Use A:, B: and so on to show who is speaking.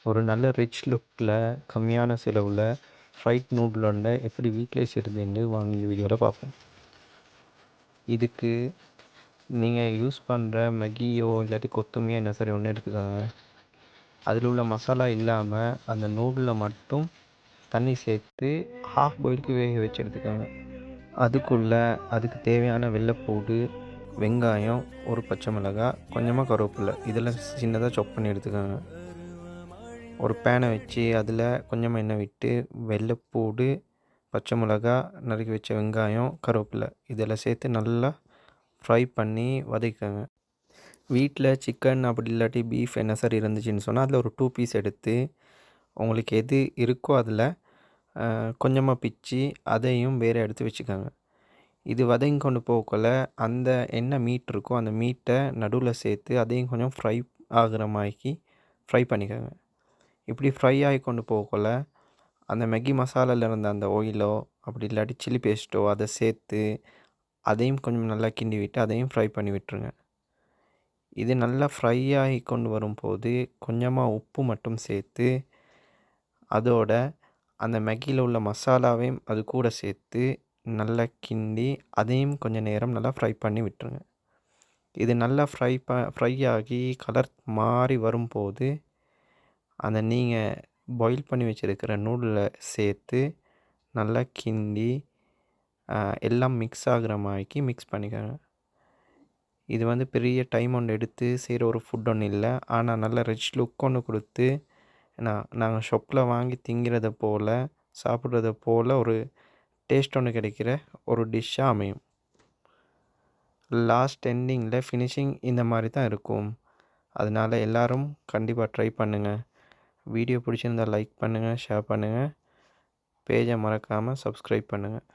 A: ஒரு நல்ல ரிச் லுக்கில் கம்மியான செலவில் ஃப்ரைட் நூடுல் ஒன்றை எப்படி வீட்டிலே செய்கிறதுன்னு வாங்க இந்த வீடியோவில் பார்ப்போம். இதுக்கு நீங்கள் யூஸ் பண்ணுற மேகியோ இல்லாட்டி கொத்தமல்லியோ என்ன சரி ஒன்று எடுத்துக்கோங்க. அதில் உள்ள மசாலா இல்லாமல் அந்த நூடுலில் மட்டும் தண்ணி சேர்த்து ஹாஃப் பாயிலுக்கு வேக வச்சு எடுத்துக்கோங்க. அதுக்கு தேவையான வெள்ளைப்பூடு, வெங்காயம், ஒரு பச்சை மிளகாய், கொஞ்சமாக கருவேப்பிலை இதெல்லாம் சின்னதாக சாப் பண்ணி எடுத்துக்கோங்க. ஒரு பேனை வச்சு அதில் கொஞ்சமாக எண்ணெய் விட்டு வெள்ளைப்பூடு, பச்சை மிளகா, நறுக்கி வச்ச வெங்காயம், கருவேப்பிலை இதெல்லாம் சேர்த்து நல்லா ஃப்ரை பண்ணி வதக்கிக்கோங்க. வீட்டில் சிக்கன் அப்படி இல்லாட்டி பீஃப் என்ன சார் இருந்துச்சுன்னு சொன்னால் அதில் ஒரு 2 பீஸ் எடுத்து உங்களுக்கு எது இருக்கோ அதில் கொஞ்சமாக பிச்சு அதையும் வேறு எடுத்து வச்சுக்கோங்க. இது வதங்கி கொண்டு போகக்குள்ள அந்த என்ன மீட் இருக்கோ அந்த மீட்டை நடுவில் சேர்த்து அதையும் கொஞ்சம் ஃப்ரை ஆகிற மாதிரிக்கு ஃப்ரை பண்ணிக்கோங்க. இப்படி ஃப்ரை ஆகி கொண்டு போகக்குள்ள அந்த மேகி மசாலாவில் இருந்த அந்த ஆயிலோ அப்படி இல்லாட்டி சில்லி பேஸ்ட்டோ அதை சேர்த்து அதையும் கொஞ்சம் நல்லா கிண்டி விட்டு அதையும் ஃப்ரை பண்ணி விட்டுருங்க. இது நல்லா ஃப்ரை ஆகி கொண்டு வரும்போது கொஞ்சமாக உப்பு மட்டும் சேர்த்து அதோட அந்த மேகியில் உள்ள மசாலாவையும் அது கூட சேர்த்து நல்லா கிண்டி அதையும் கொஞ்சம் நேரம் நல்லா ஃப்ரை பண்ணி விட்டுருங்க. இது நல்லா ஃப்ரை ஆகி கலர் மாறி வரும்போது அந்த நீங்கள் பாயில் பண்ணி வச்சுருக்கிற நூடுலை சேர்த்து நல்லா கிண்டி எல்லாம் மிக்ஸ் ஆகிற மாதிரிக்கு மிக்ஸ் பண்ணிக்கோங்க. இது பெரிய டைம் ஒன்று எடுத்து செய்கிற ஒரு ஃபுட் ஒன்று இல்லை, ஆனால் நல்ல ரிச் லுக் ஒன்று கொடுத்து நாங்கள் ஷாப்பில் வாங்கி திங்கிறத போல் சாப்பிட்றத போல் ஒரு டேஸ்ட் ஒன்று கிடைக்கிற ஒரு டிஷ்ஷாக அமையும். லாஸ்ட் எண்டிங்கில் ஃபினிஷிங் இந்த மாதிரி தான் இருக்கும். அதனால் எல்லோரும் கண்டிப்பாக ட்ரை பண்ணுங்கள். வீடியோ பிடிச்சிருந்தால் லைக் பண்ணுங்கள், ஷேர் பண்ணுங்கள், பேஜை மறக்காமல் சப்ஸ்கிரைப் பண்ணுங்கள்.